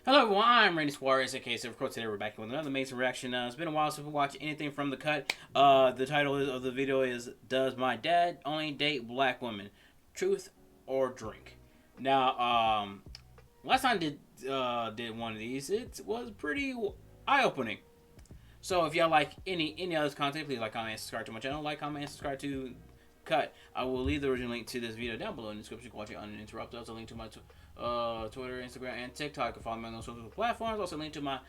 Hello everyone, I'm Randy Suarez, aka Silva. Of course, today we're back with another amazing reaction. It's been a while since we watched anything from the cut. The title of the video is "Does My Dad Only Date Black Women? Truth or Drink?" Now, last time I did one of these, it was pretty eye-opening. So if y'all like any other content, please like, comment, and subscribe to my channel. Like, comment, and subscribe to Cut. I will leave the original link to this video down below in the description. You can watch it uninterrupted. Also, link to my Twitter, Instagram, and TikTok. You can follow me on those social platforms. Also, link to my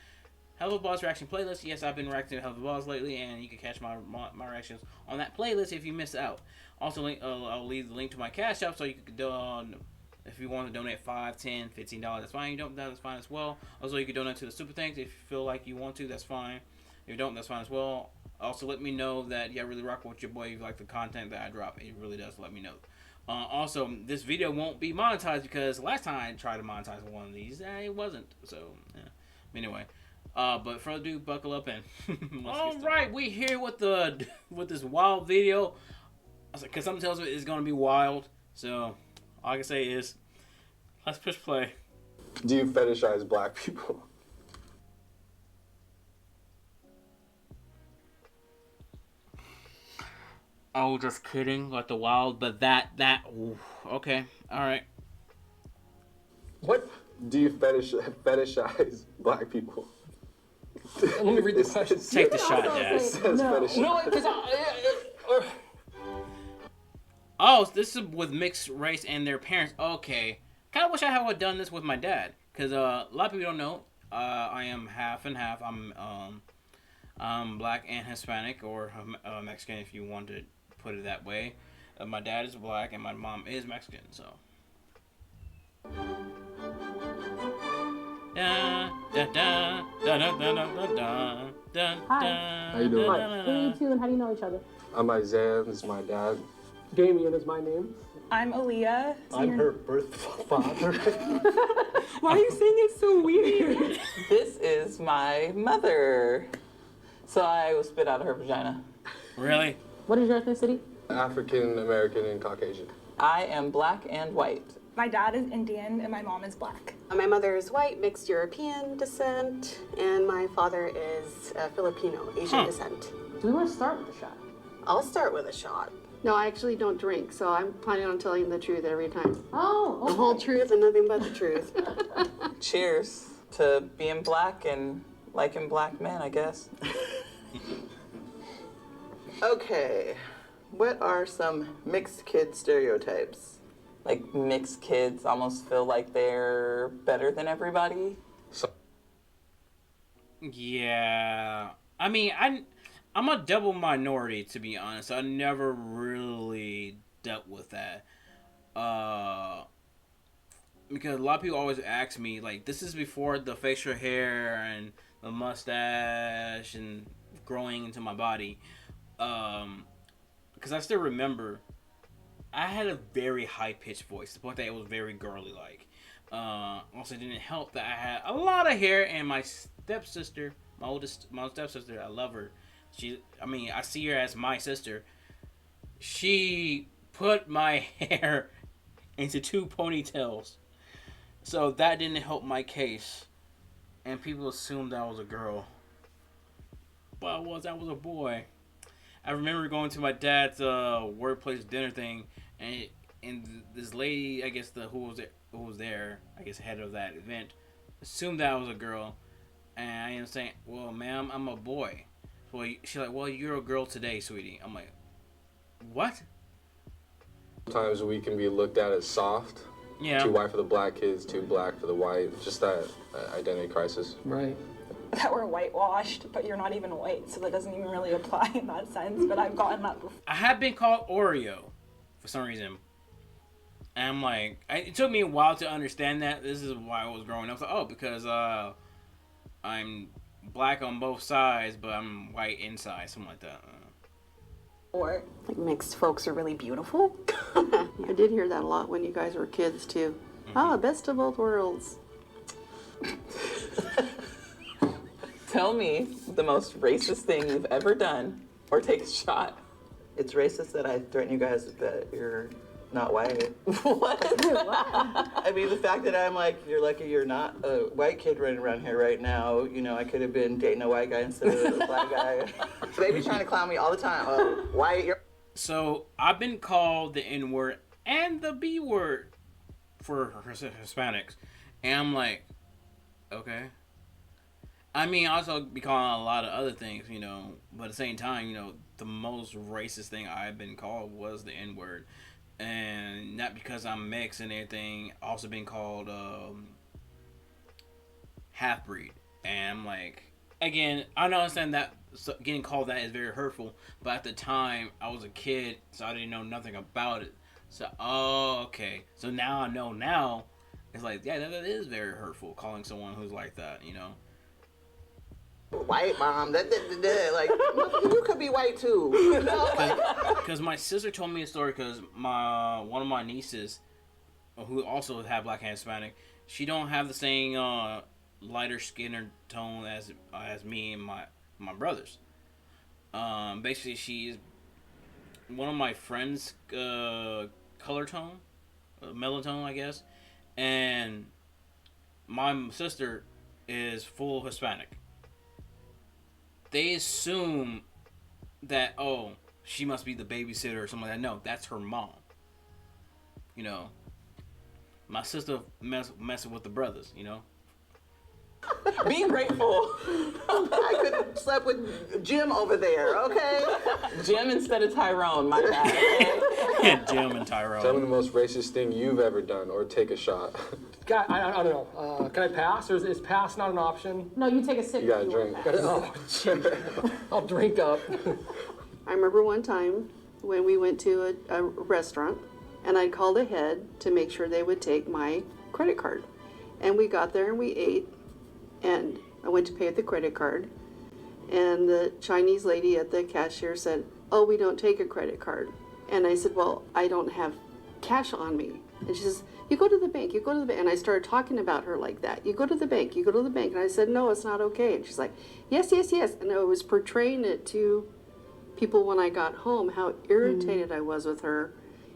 Helluva Boss reaction playlist. Yes, I've been reacting to Helluva Boss lately, and you can catch my reactions on that playlist if you miss out. Also, I'll leave the link to my Cashapp so you can if you want to donate $5, $10, $15, that's fine. You don't, that's fine as well. Also, you can donate to the Super Thanks if you feel like you want to. That's fine. If you don't, that's fine as well. Also, let me know that I really rock with your boy. If you like the content that I drop, it really does let me know. Also, this video won't be monetized because last time I tried to monetize one of these, it wasn't. So, yeah. Anyway, but further ado, buckle up and all right, we here with this wild video. Because something tells me it's gonna be wild. So, all I can say is, let's push play. Do you fetishize black people? Oh, just kidding. Like the wild, but ooh, okay, all right. What? Do you fetishize black people? Let me read the question. Take the shot, Dad. No, because Oh, this is with mixed race and their parents. Okay. Kind of wish I had done this with my dad. Because a lot of people don't know. I am half and half. I'm black and Hispanic, or Mexican if you want to put it that way. My dad is black and my mom is Mexican, so. Hi. How you doing? Who are you two and how do you know each other? I'm Isaiah, this is my dad. Damien is my name. I'm Aaliyah. I'm her birth father. Why are you saying it so weird? This is my mother. So I was spit out of her vagina. Really? What is your ethnicity? African American and Caucasian. I am black and white. My dad is Indian and my mom is black. My mother is white, mixed European descent, and my father is Filipino, Asian descent. Do we want to start with a shot? I'll start with a shot. No, I actually don't drink, so I'm planning on telling the truth every time. Oh, okay. The whole truth and nothing but the truth. Cheers to being black and liking black men, I guess. Okay, what are some mixed kid stereotypes? Like, mixed kids almost feel like they're better than everybody. Yeah. I mean, I'm a double minority, to be honest. I never really dealt with that. Because a lot of people always ask me, like, this is before the facial hair and the mustache and growing into my body. Because I still remember I had a very high-pitched voice, to the point that it was very girly-like. Also, it didn't help that I had a lot of hair, and my stepsister, my stepsister, I love her. I see her as my sister. She put my hair into 2 ponytails. So that didn't help my case. And people assumed I was a girl. But I was a boy. I remember going to my dad's workplace dinner thing, and this lady, I guess who was there, I guess head of that event, assumed that I was a girl, and I am saying, well, ma'am, I'm a boy. So she's like, well, you're a girl today, sweetie. I'm like, what? Sometimes we can be looked at as soft. Yeah. Too white for the black kids, too black for the white. Just that identity crisis. Right. That we're whitewashed, but you're not even white, so that doesn't even really apply in that sense, but I've gotten that before. I have been called Oreo for some reason. And I'm like, it took me a while to understand that. This is why I was growing up. I was like, oh, because I'm black on both sides, but I'm white inside, something like that. Or like mixed folks are really beautiful. I did hear that a lot when you guys were kids too. Oh, best of both worlds. Tell me the most racist thing you've ever done, or take a shot. It's racist that I threaten you guys that you're not white. What? I mean, the fact that I'm like, you're lucky you're not a white kid running around here right now. You know, I could have been dating a white guy instead of a black guy. So they be trying to clown me all the time. Oh, white, you're... So I've been called the N word and the B word for Hispanics, and I'm like, okay. I mean, also be calling a lot of other things, you know, but at the same time, you know, the most racist thing I've been called was the N word, and not because I'm mixed and everything. Also been called half breed, and I'm like, again, I don't understand that getting called that is very hurtful, but at the time I was a kid, so I didn't know nothing about it. So, oh, okay. So now I know. Now it's like, yeah, that is very hurtful calling someone who's like that, you know. White mom, like, you could be white too. You know? Because my sister told me a story. Because one of my nieces, who also have black and Hispanic, she don't have the same lighter skin or tone as me and my brothers. Basically, she's one of my friends' color tone, melatonin, I guess, and my sister is full Hispanic. They assume that, oh, she must be the babysitter or something like that. No, that's her mom. You know, my sister messing with the brothers, you know. Be grateful. I could have slept with Jim over there, okay? Jim instead of Tyrone, my bad. Okay? Jim and Tyrone. Tell me the most racist thing you've ever done, or take a shot. God, I don't know. Can I pass, or is pass not an option? No, you take a sip. You gotta if drink. want that. Oh, I'll drink up. I remember one time when we went to a restaurant, and I called ahead to make sure they would take my credit card. And we got there and we ate, and I went to pay with the credit card, and the Chinese lady at the cashier said, "Oh, we don't take a credit card." And I said, "Well, I don't have cash on me." And she says, "You go to the bank, you go to the bank." And I started talking about her like that. "You go to the bank, you go to the bank." And I said, "No, it's not okay." And she's like, "Yes, yes, yes." And I was portraying it to people when I got home, how irritated I was with her.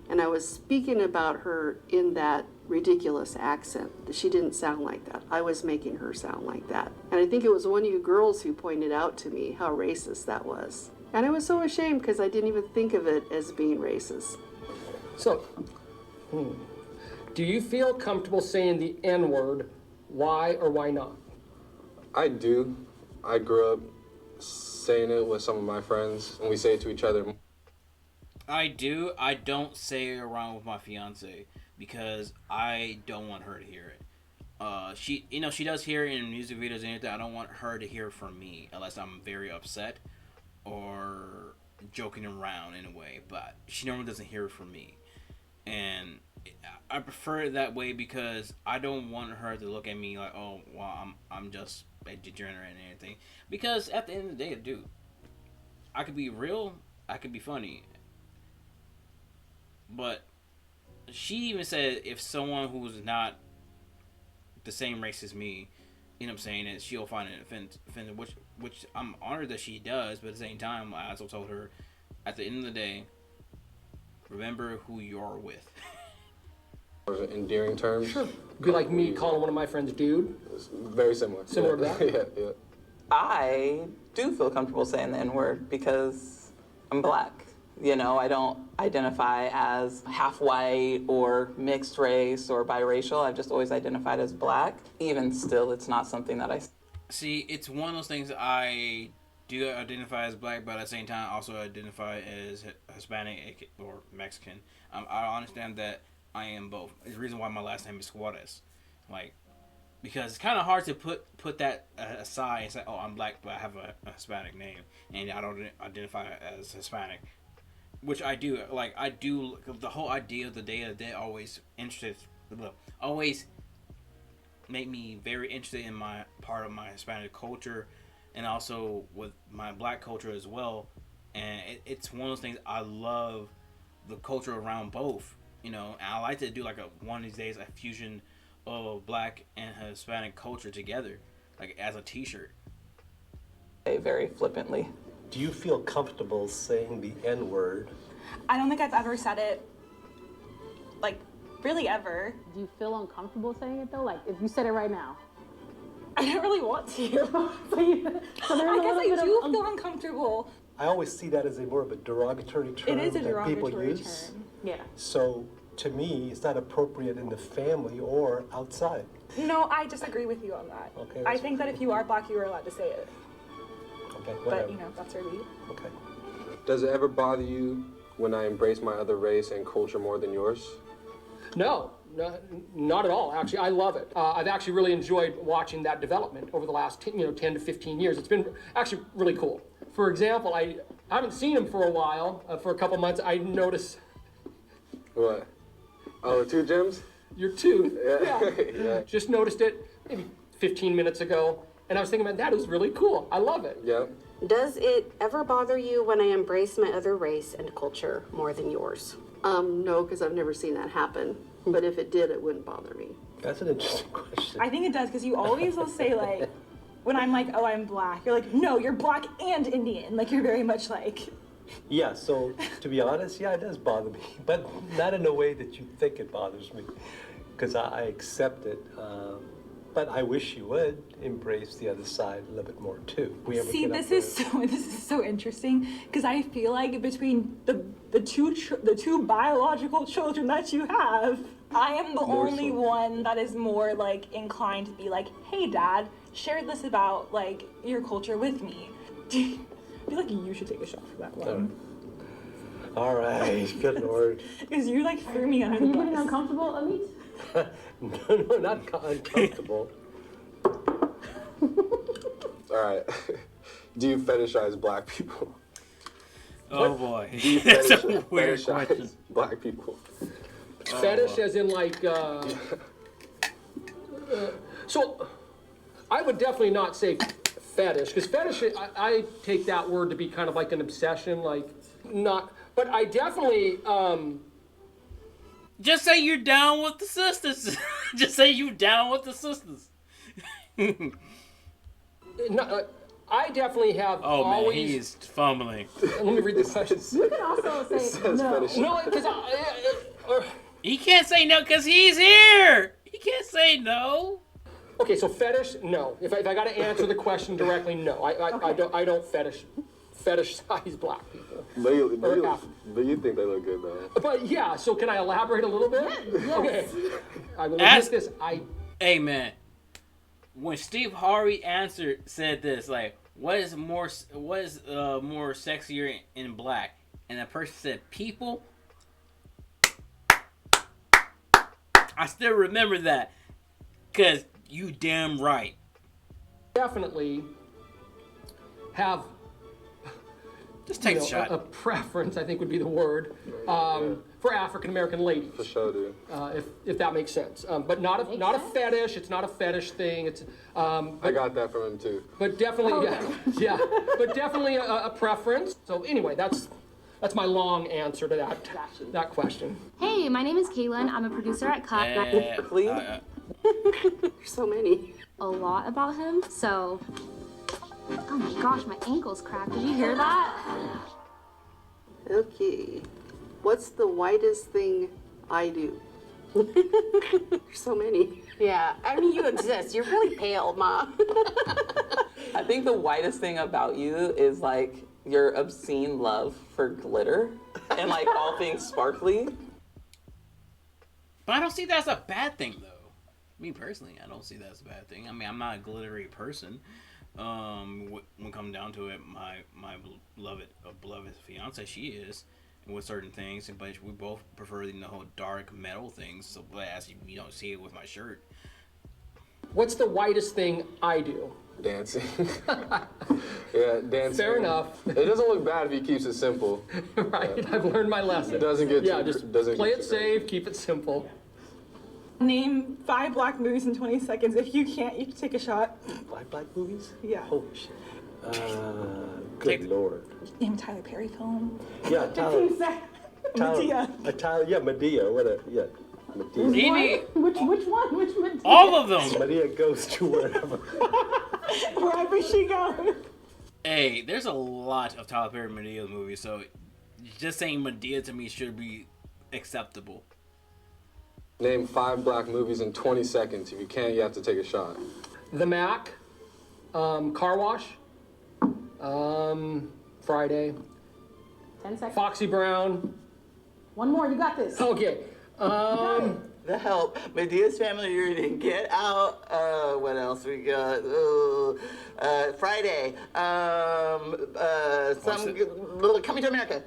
And I was speaking about her in that ridiculous accent. She didn't sound like that. I was making her sound like that. And I think it was one of you girls who pointed out to me how racist that was. And I was so ashamed because I didn't even think of it as being racist. So, do you feel comfortable saying the N-word? Why or why not? I do. I grew up saying it with some of my friends, and we say it to each other. I do. I don't say it around with my fiance because I don't want her to hear it. She does hear it in music videos and anything. I don't want her to hear it from me unless I'm very upset or joking around in a way. But she normally doesn't hear it from me, and I prefer it that way because I don't want her to look at me like, oh, well, I'm just a degenerate and anything. Because at the end of the day, dude, I could be real, I could be funny. But she even said if someone who's not the same race as me end up saying it, she'll find it offensive, which I'm honored that she does, but at the same time, I also told her, at the end of the day, remember who you're with. Endearing terms. Sure. Be like me calling one of my friends dude. It's very similar. Similar to that? Yeah. I do feel comfortable saying the N-word because I'm black. You know, I don't identify as half white or mixed race or biracial. I've just always identified as black. Even still, it's not something that I... See, it's one of those things I do identify as black, but at the same time also identify as Hispanic or Mexican. I understand that I am both. It's the reason why my last name is Suarez. Like, because it's kind of hard to put that aside and say, oh, I'm black, but I have a Hispanic name, and I don't identify as Hispanic. Which I do. Like, I do. The whole idea of the Day of the Dead always made me very interested in my part of my Hispanic culture, and also with my black culture as well. And it's one of those things I love the culture around both. You know, and I like to do like one of these days a fusion of black and Hispanic culture together, like as a T-shirt. Very flippantly. Do you feel comfortable saying the N-word? I don't think I've ever said it like, really ever. Do you feel uncomfortable saying it though? Like if you said it right now. I don't really want to. So there's a I guess little I bit do of feel uncomfortable. I always see that as a more of a derogatory term It is a that people derogatory use. term. Yeah. So to me, it's not appropriate in the family or outside. No, I disagree with you on that. Okay, I that's think that if you are black, you are allowed to say it. Okay, whatever. But, you know, that's where we... Okay. Does it ever bother you when I embrace my other race and culture more than yours? No, not at all. Actually, I love it. I've actually really enjoyed watching that development over the last 10 to 15 years. It's been actually really cool. For example, I haven't seen him for a while. For a couple months, I noticed What? Oh, 2 gems? your tooth. Yeah. Yeah. Just noticed it maybe 15 minutes ago, and I was thinking, man, that is really cool. I love it. Yeah. Does it ever bother you when I embrace my other race and culture more than yours? No, because I've never seen that happen. But if it did, it wouldn't bother me. That's an interesting question. I think it does, because you always will say, like, when I'm like, oh, I'm black, you're like, no, you're black and Indian. Like, you're very much like... Yeah, so to be honest, yeah, it does bother me, but not in a way that you think it bothers me, because I accept it. But I wish you would embrace the other side a little bit more too. See, this is so interesting, because I feel like between the two biological children that you have, I am the only one that is more like inclined to be like, hey, Dad, share this about like your culture with me. I feel like you should take a shot for that one. All right, good Lord. Because you like threw me under Are the you bus. getting uncomfortable, Amit? No, not uncomfortable. All right. Do you fetishize black people? Oh boy. Do you That's a weird fetishize question. black people? Fetish as in like, so I would definitely not say fetish, because fetish, I take that word to be kind of like an obsession, like not, but I definitely, Just say you're down with the sisters. Just say you down with the sisters. I definitely have Oh man, always, he's fumbling. let me read the question. You can also say no. No, because He can't say no because he's here. He can't say no. okay, so fetish, no. If I got to answer the question directly, no. I don't fetishize black people. But you think they look good though. But yeah, so can I elaborate a little bit? Yes. Okay. I will Ask- admit this. Hey man, when Steve Harvey said this, like, what is more sexier in black? And that person said people. I still remember that, cause you damn right. Definitely have Just take you the know, shot. a preference, I think would be the word, for African American ladies. For sure, dude. If that makes sense. But not a fetish. It's not a fetish thing. It's I got that from him too. but definitely yeah. But definitely a preference. So anyway, that's my long answer to that question. Hey, my name is Kaylin. I'm a producer at Cut. There's so many. A lot about him, so... Oh my gosh, my ankle's cracked. Did you hear that? Okay. What's the whitest thing I do? There's so many. Yeah, I mean, you exist. You're really pale, Ma. I think the whitest thing about you is like your obscene love for glitter and like all things sparkly. But I don't see that as a bad thing, though. Me personally, I don't see that as a bad thing. I mean, I'm not a glittery person. When come down to it, my beloved fiance, she is, and with certain things, but we both prefer the whole dark metal things. So, as you don't see it with my shirt. What's the whitest thing I do? Dancing. Yeah, dancing. Fair enough. It doesn't look bad if he keeps it simple. Right, I've learned my lesson. It doesn't get yeah, too, just doesn't play get it too safe, keep it simple. Name 5 black movies in 20 seconds. If you can't, you can take a shot. Black movies? Yeah. Holy shit. Good Lord. Name a Tyler Perry film. Yeah, Tyler. Medea. Yeah, Medea. Whatever. Yeah, Medea. Which one? Which one? All of them. Medea goes to wherever. Wherever she goes. Hey, there's a lot of Tyler Perry Medea movies, so just saying Medea to me should be acceptable. Name 5 black movies in 20 seconds. If you can't, you have to take a shot. The Mac, Car Wash, Friday, 10 seconds. Foxy Brown. One more, you got this. Okay. The Help, Medea's Family Reunion, Get Out, what else we got? Friday, Coming to America.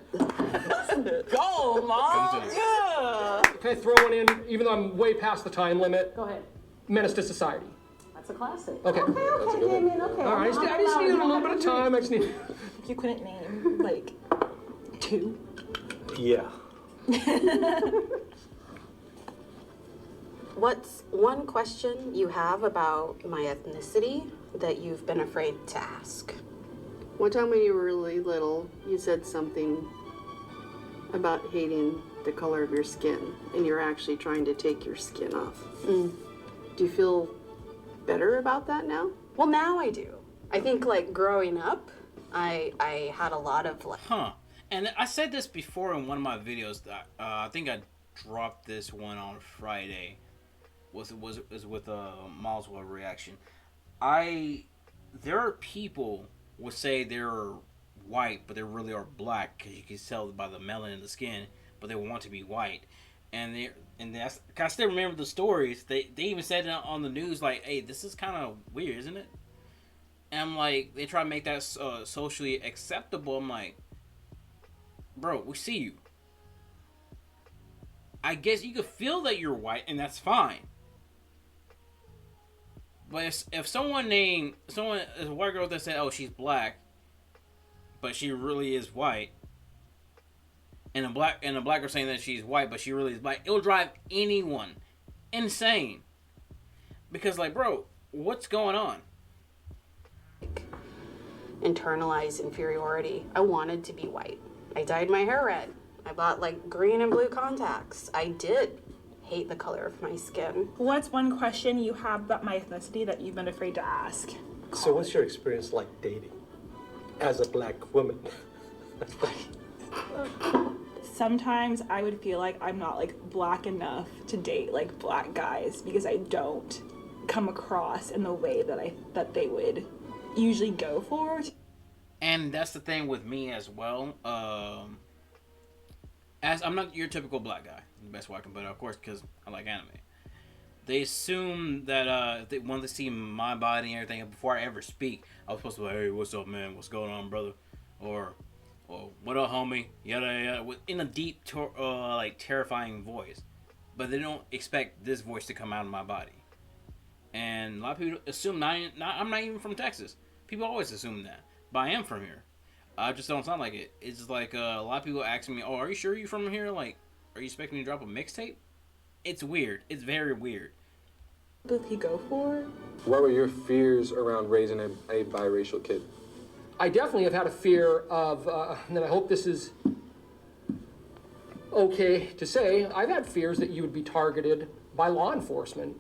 Go, Mom! Yeah! Can I throw one in, even though I'm way past the time limit? Go ahead. Menace to Society. That's a classic. Okay. Okay, Damien, okay. All right, I just needed a little bit of time. I just need. You couldn't name like 2. Yeah. What's one question you have about my ethnicity that you've been afraid to ask? One time when you were really little, you said something about hating the color of your skin, and you're actually trying to take your skin off. Do you feel better about that now? Well, now I do. I think like growing up, I had a lot of like. And I said this before in one of my videos. That I think I dropped this one on Friday. Was with a Moswell reaction. There are people would say they're white, but they really are black because you can tell by the melanin in the skin, but they want to be white. And that's, I still remember the stories. They even said it on the news, like, hey, this is kind of weird, isn't it? And I'm like, they try to make that socially acceptable. I'm like, bro, we see you. I guess you could feel that you're white, and that's fine. But if someone is a white girl that said, oh, she's black, but she really is white, and a black girl saying that she's white, but she really is black, it'll drive anyone insane. Because, like, bro, what's going on? Internalize inferiority. I wanted to be white. I dyed my hair red. I bought like green and blue contacts. I did hate the color of my skin. What's one question you have about my ethnicity that you've been afraid to ask? So what's your experience like dating as a black woman? Sometimes I would feel like I'm not like black enough to date like black guys because I don't come across in the way that they would usually go for. And that's the thing with me as well. As I'm not your typical black guy, the best way I can put it, of course, because I like anime. They assume that they want to see my body and everything. Before I ever speak, I was supposed to be like, hey, what's up, man? What's going on, brother? Or what up, homie? Yada yada. In a deep, like terrifying voice, but they don't expect this voice to come out of my body. And a lot of people assume I'm not even from Texas. People always assume that, but I am from here. I just don't sound like it. It's just like a lot of people asking me, "Oh, are you sure you're from here? Like, are you expecting me to drop a mixtape?" It's weird. It's very weird. What did he go for? What were your fears around raising a biracial kid? I definitely have had a fear of, and I hope this is okay to say, I've had fears that you would be targeted by law enforcement,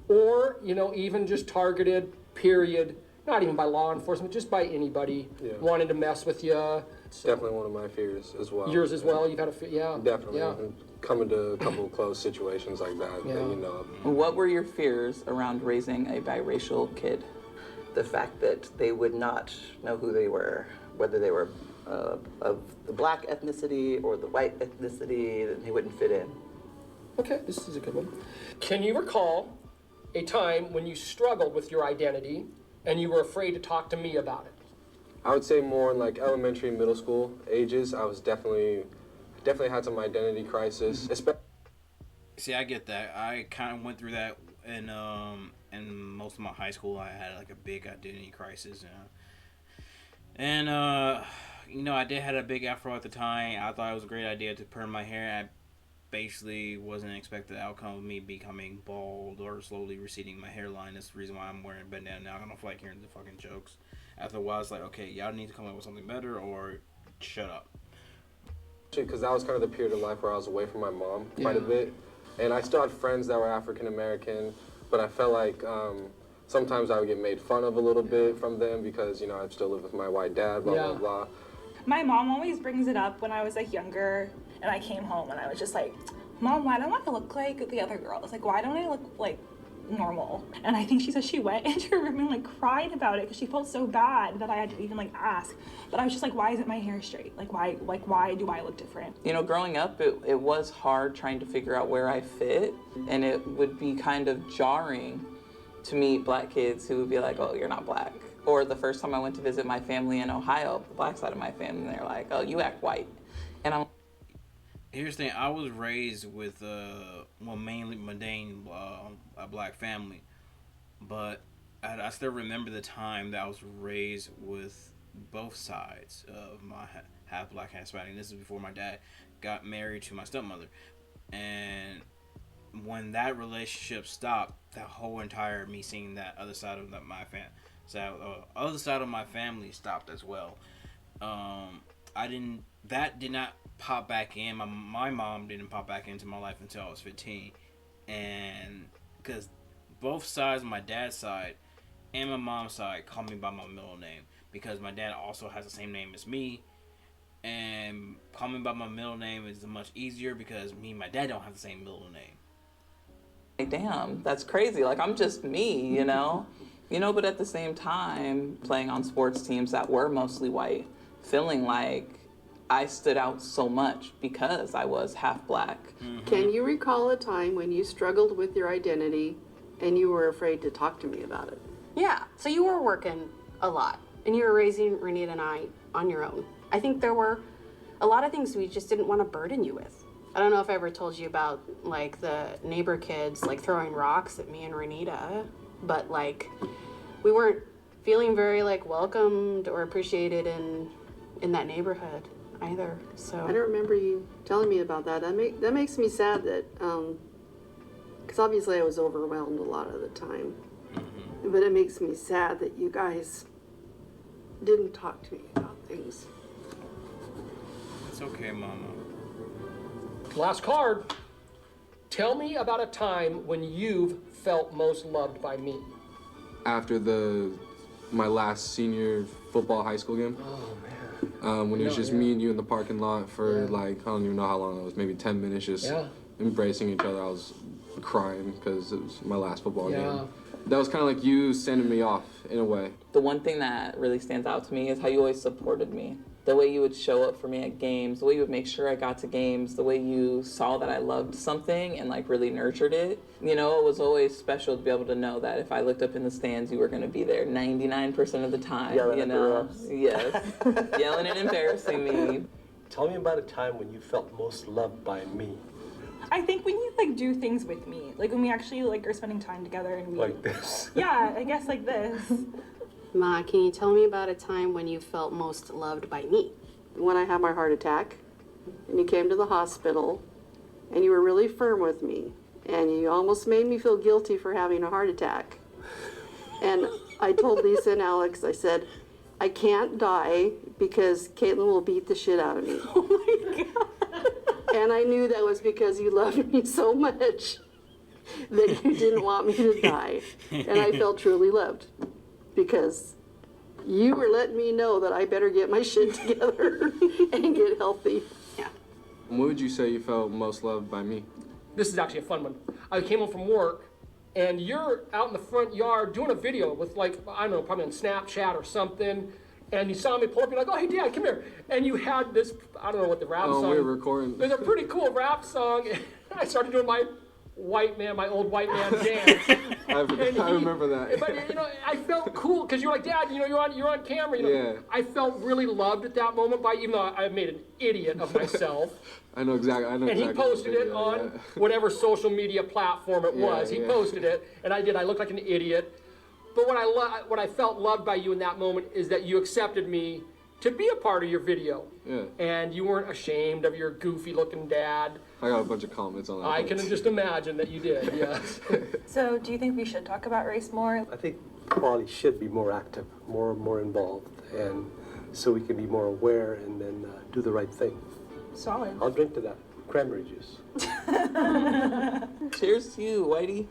or even just targeted. Period. Not even by law enforcement, just by anybody wanting to mess with you. So. Definitely one of my fears as well. Yours as well? You've had a fear? Yeah. Definitely. Yeah. Coming to a couple of close situations like that, What were your fears around raising a biracial kid? The fact that they would not know who they were, whether they were of the black ethnicity or the white ethnicity, that they wouldn't fit in. Okay, this is a good one. Can you recall a time when you struggled with your identity and you were afraid to talk to me about it? I would say more in like elementary, middle school ages. I was definitely had some identity crisis. See, I get that. I kind of went through that in most of my high school. I had like a big identity crisis, and I did have a big afro at the time. I thought it was a great idea to perm my hair. I basically wasn't expecting the outcome of me becoming bald or slowly receding my hairline. That's the reason why I'm wearing a bandana now. I don't feel like hearing the fucking jokes. After a while, it's like, okay, y'all need to come up with something better or shut up. Because that was kind of the period of life where I was away from my mom quite a bit. And I still had friends that were African American, but I felt like sometimes I would get made fun of a little bit from them because, I still live with my white dad, blah, blah, blah. My mom always brings it up when I was like younger and I came home and I was just like, Mom, why don't I look like the other girls? Like, why don't I look like normal? And I think she said she went into her room and like cried about it because she felt so bad that I had to even like ask. But I was just like, why isn't my hair straight? Like why do I look different? You know, growing up, it was hard trying to figure out where I fit, and it would be kind of jarring to meet black kids who would be like, oh, you're not black. Or the first time I went to visit my family in Ohio, the black side of my family, they're like, oh, you act white. And I'm Here's the thing. I was raised with mainly mundane, a black family, but I still remember the time that I was raised with both sides of my half black, half Hispanic. This is before my dad got married to my stepmother, and when that relationship stopped, that whole entire me seeing that other side of other side of my family stopped as well. That did not pop back in. My mom didn't pop back into my life until I was 15, and because both sides, my dad's side and my mom's side, call me by my middle name because my dad also has the same name as me, and call me by my middle name is much easier because me and my dad don't have the same middle name. like, damn, that's crazy. Like, I'm just me, you know? But at the same time, playing on sports teams that were mostly white, feeling like I stood out so much because I was half black. Mm-hmm. Can you recall a time when you struggled with your identity and you were afraid to talk to me about it? Yeah, so you were working a lot, and you were raising Renita and I on your own. I think there were a lot of things we just didn't want to burden you with. I don't know if I ever told you about, like, the neighbor kids, like, throwing rocks at me and Renita, but, like, we weren't feeling very, like, welcomed or appreciated in that neighborhood either, so. I don't remember you telling me about that. That makes me sad that, because obviously I was overwhelmed a lot of the time. Mm-hmm. But it makes me sad that you guys didn't talk to me about things. It's okay, Mama. Last card. Tell me about a time when you've felt most loved by me. After my last senior football high school game. Oh, man. When it was just me and you in the parking lot for like, I don't even know how long it was, maybe 10 minutes just embracing each other. I was crying because it was my last football game. That was kind of like you sending me off in a way. The one thing that really stands out to me is how you always supported me. The way you would show up for me at games, the way you would make sure I got to games, the way you saw that I loved something and like really nurtured it. It was always special to be able to know that if I looked up in the stands, you were going to be there 99% of the time. Yelling at the refs. Yes. Yelling and embarrassing me. Tell me about a time when you felt most loved by me. I think when you like do things with me, like when we actually like are spending time together and we like this. Yeah, I guess like this. Ma, can you tell me about a time when you felt most loved by me? When I had my heart attack and you came to the hospital and you were really firm with me and you almost made me feel guilty for having a heart attack. And I told Lisa and Alex, I said, I can't die because Caitlin will beat the shit out of me. Oh my God. And I knew that was because you loved me so much that you didn't want me to die. And I felt truly loved because you were letting me know that I better get my shit together and get healthy. Yeah. What would you say you felt most loved by me? This is actually a fun one. I came home from work, and you're out in the front yard doing a video with, like, I don't know, probably on Snapchat or something, and you saw me pull up, you're like, oh, hey, Dad, come here. And you had this, I don't know what the rap song. Oh, we were recording. There's a pretty cool rap song, and I started doing my old white man dance. I remember that. But I felt cool because you're like, Dad, you're on camera. Yeah. I felt really loved at that moment even though I made an idiot of myself. I know exactly. And he posted it on whatever social media platform it was. He posted it, and I looked like an idiot. But what I felt loved by you in that moment is that you accepted me to be a part of your video. Yeah. And you weren't ashamed of your goofy-looking dad. I got a bunch of comments on that. I can just imagine that you did, yes. So do you think we should talk about race more? I think Polly should be more active, more involved, and so we can be more aware and then do the right thing. Solid. I'll drink to that. Cranberry juice. Cheers to you, Whitey.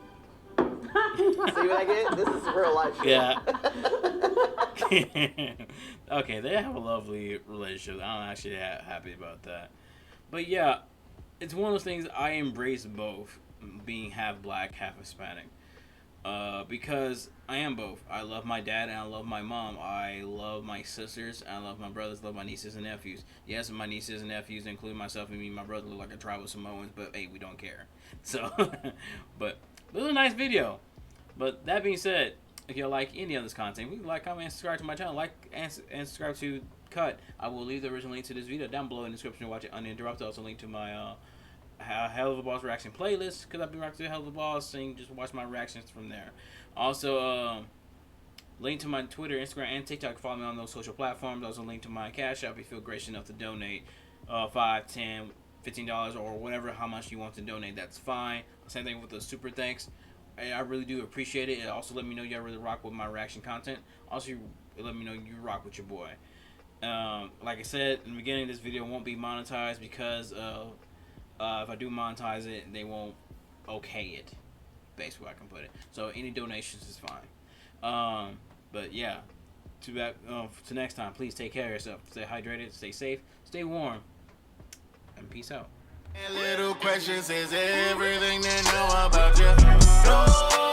See what I get? This is real life. Yeah. Okay, they have a lovely relationship. I'm actually happy about that. But yeah, it's one of those things I embrace both, being half black, half Hispanic. Because I am both. I love my dad and I love my mom. I love my sisters. I love my brothers. Love my nieces and nephews. Yes, my nieces and nephews, including myself and me, my brother, look like a tribe of Samoans. But hey, we don't care. So, but it was a nice video. But that being said, if you like any of this content, please like, comment, and subscribe to my channel. Like and subscribe to Cut. I will leave the original link to this video down below in the description to watch it uninterrupted. Also link to my Helluva Boss reaction playlist, because I've been reacting to Helluva Boss, and just watch my reactions from there. Also, link to my Twitter, Instagram, and TikTok. Follow me on those social platforms. Also link to my Cashapp if you feel gracious enough to donate $5, $10, $15, or whatever, how much you want to donate. That's fine. Same thing with the super thanks. I really do appreciate it. And also let me know y'all really rock with my reaction content. Also, let me know you rock with your boy. Like I said in the beginning, this video won't be monetized because of if I do monetize it, they won't okay it. Basically, I can put it. So any donations is fine. But yeah, to next time, please take care of yourself. Stay hydrated, stay safe, stay warm, and peace out. Little questions is everything they know about you.